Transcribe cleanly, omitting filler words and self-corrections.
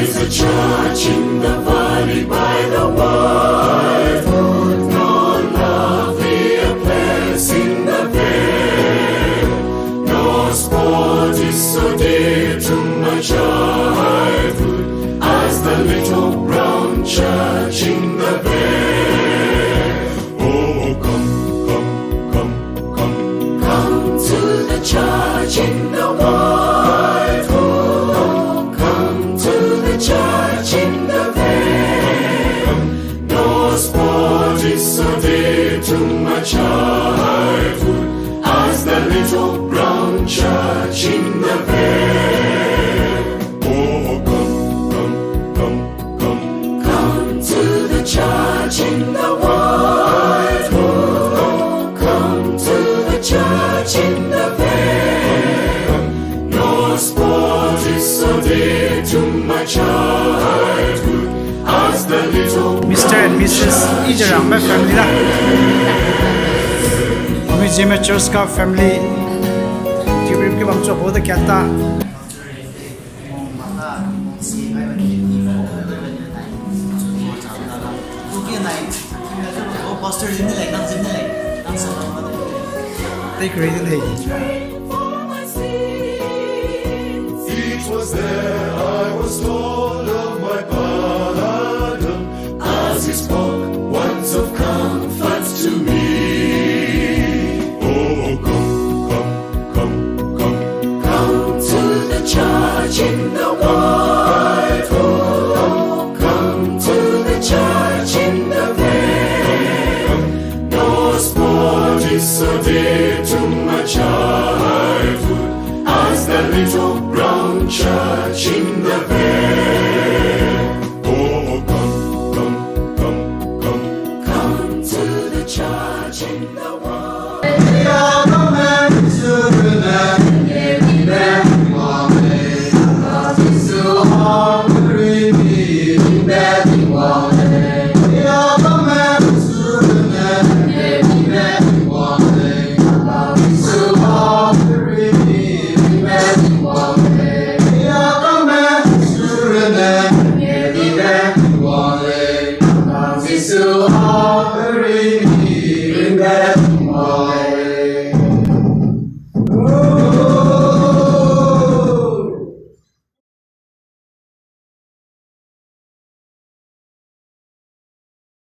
is a church in the valley by the wildwood, no lovelier place in the vale. No sport is so dear to my childhood as the little brown church in the vale. Oh, come, come, come, come, come to the church in the wildwood. Come to the church in the vale. No sport is so dear to my childhood as the little brown church in the vale. Oh, come, come, come, come, come to the church in the wildwood. Come to the church in the vale. No sport is so dear to my childhood as the little Mr. and Mrs. Ijarang my family lah. Kami Jimmy Church ka family. Tibrim ke bangso boda kyata. Pastor Jimmy like nang Jimmy like nang sama mother. Take reading hey. It was there I was told of my pardon, as he spoke words of comfort to me. Oh, come, come, come, come, come to the church in the wildwood. Come to the church in the vale. No sport is so dear to my childhood as the little brown church in the vale. Oh, come, come, come, come, come to the church in the world. So offering me in that